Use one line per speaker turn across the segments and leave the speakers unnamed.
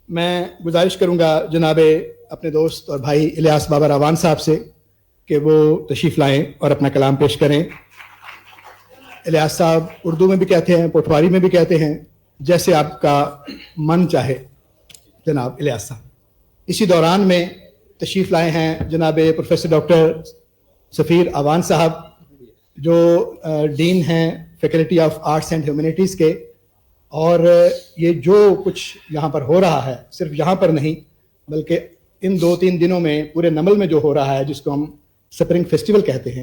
میں گزارش کروں گا جناب اپنے دوست اور بھائی الیاس بابر اعوان صاحب سے کہ وہ تشریف لائیں اور اپنا کلام پیش کریں. الیاس صاحب اردو میں بھی کہتے ہیں، پٹواری میں بھی کہتے ہیں، جیسے آپ کا من چاہے. جناب الیاس صاحب اسی دوران میں تشریف لائے ہیں جناب پروفیسر ڈاکٹر سفیر اعوان صاحب، جو ڈین ہیں faculty of arts and humanities کے. اور یہ جو کچھ یہاں پر ہو رہا ہے صرف یہاں پر نہیں بلکہ ان 2-3 دنوں میں پورے نمل میں جو ہو رہا ہے، جس کو ہم سپرنگ فیسٹیول کہتے ہیں،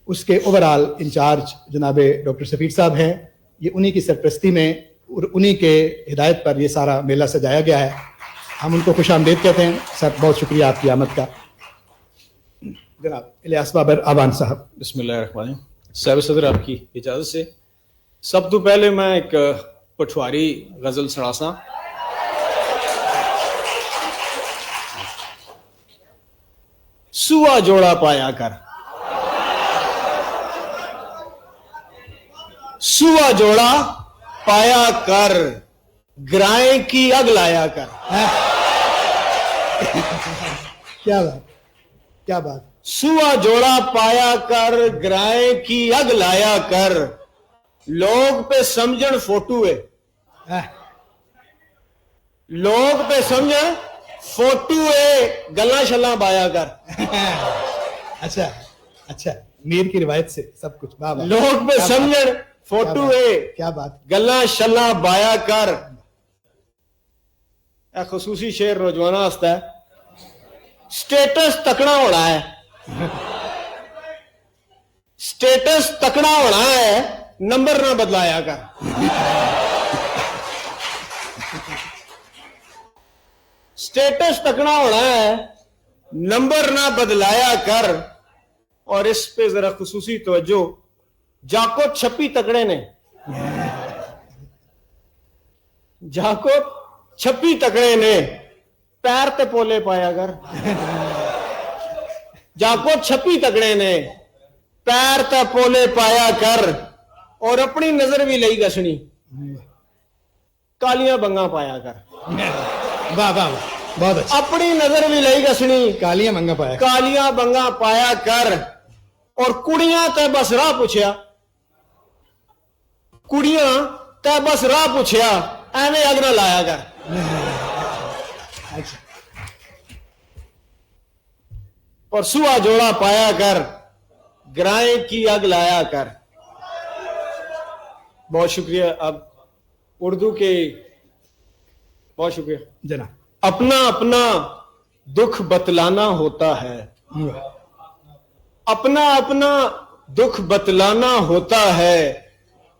اس کے اوورال انچارج جناب ڈاکٹر سفیر صاحب ہیں. یہ انہی کی سرپرستی میں اور انہی کے ہدایت پر یہ سارا میلہ سجایا گیا ہے. ہم ان کو خوش آمدید کہتے ہیں. سر بہت شکریہ آپ کی آمد کا. جناب الیاس بابر اعوان صاحب.
بسم اللہ الرحمن الرحیم. صاحب صدر آپ کی اجازت سے سب تو پہلے میں ایک پٹواری غزل سناساں. سوا جوڑا پایا کر، سوا جوڑا پایا کر، گرائیں کی اگ لایا کر.
کیا بات، کیا بات.
سوا جوڑا پایا کر، گرائیں کی اگ لایا کر، لوگ پہ سمجھن فوٹو ہے، لوگ پہ سمجھن فوٹو ہے، گلاں شلاں بایا کر.
اچھا اچھا، میر کی روایت سے سب کچھ.
لوگ پہ سمجھن فوٹو ہے،
کیا بات.
گلاں شلاں بایا کر. اے خصوصی شعر نوجواناں واسطے ہے. سٹیٹس تکڑا ہونا ہے، سٹیٹس تکڑا ہونا ہے، نمبر نہ بدلایا کر. سٹیٹس تکڑا ہونا ہے، نمبر نہ بدلایا کر. اور اس پہ ذرا خصوصی توجہ، جاکو چھپی تکڑے نے، جاکو چھپی تکڑے نے، پیر تے پولے پایا کر. جاکو چھپی تکڑے نے، پیر تے پولے پایا کر. اور اپنی نظر بھی لئی گسنی، کالیاں بنگاں پایا کر.
واہ واہ، بہت اچھا.
اپنی نظر بھی لئی گسنی،
کالیاں منگا پایا،
کالیاں بنگاں پایا کر. اور کڑیاں تے بس راہ پوچھیا، کڑیاں تے بس راہ پوچھیا، ایویں اگ نہ لایا کر. اور سوا جوڑا پایا کر، گرائیں کی اگ لایا کر. بہت شکریہ. اب اردو کے بہت شکریہ
جناب.
اپنا اپنا دکھ بتلانا ہوتا ہے، اپنا اپنا دکھ بتلانا ہوتا ہے،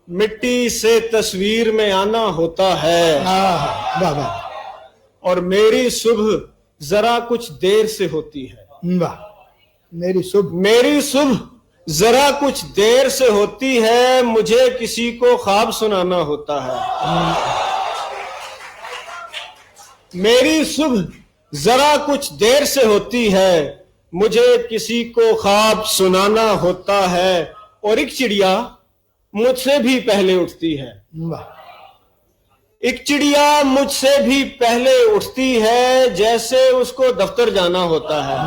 مٹی سے تصویر میں آنا ہوتا ہے.
واہ واہ،
اور میری صبح ذرا کچھ دیر سے ہوتی ہے،
واہ. میری صبح،
میری صبح ذرا کچھ دیر سے ہوتی ہے، مجھے کسی کو خواب سنانا ہوتا ہے. میری صبح ذرا کچھ دیر سے ہوتی ہے، مجھے کسی کو خواب سنانا ہوتا ہے. اور ایک چڑیا مجھ سے بھی پہلے اٹھتی ہے،
واہ.
ایک چڑیا مجھ سے بھی پہلے اٹھتی ہے، جیسے اس کو دفتر جانا ہوتا ہے.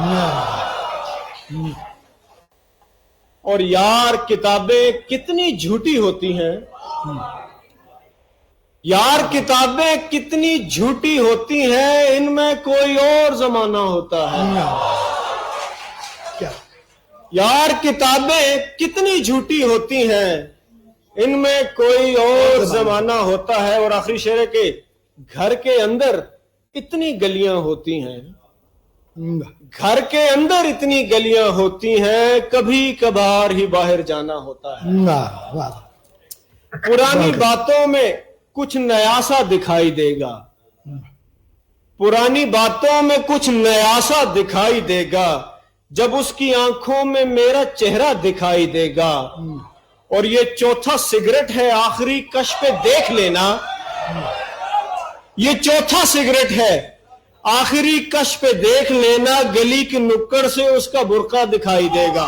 اور یار کتابیں کتنی جھوٹی ہوتی ہیں، یار کتابیں کتنی جھوٹی ہوتی ہیں، ان میں کوئی اور زمانہ ہوتا ہے.
کیا
یار کتابیں کتنی جھوٹی ہوتی ہیں، ان میں کوئی اور زمانہ ہوتا ہے. اور آخری شعر ہے کہ گھر کے اندر اتنی گلیاں ہوتی ہیں، گھر کے اندر اتنی گلیاں ہوتی ہیں، کبھی کبھار ہی باہر جانا ہوتا ہے.
واہ واہ.
پرانی باتوں میں کچھ نیا سا دکھائی دے گا، پرانی باتوں میں کچھ نیا سا دکھائی دے گا، جب اس کی آنکھوں میں میرا چہرہ دکھائی دے گا. اور یہ چوتھا سگریٹ ہے، آخری کش پہ دیکھ لینا، یہ چوتھا سگریٹ ہے، آخری کش پہ دیکھ لینا، گلی کی نکڑ سے اس کا برقع دکھائی دے گا.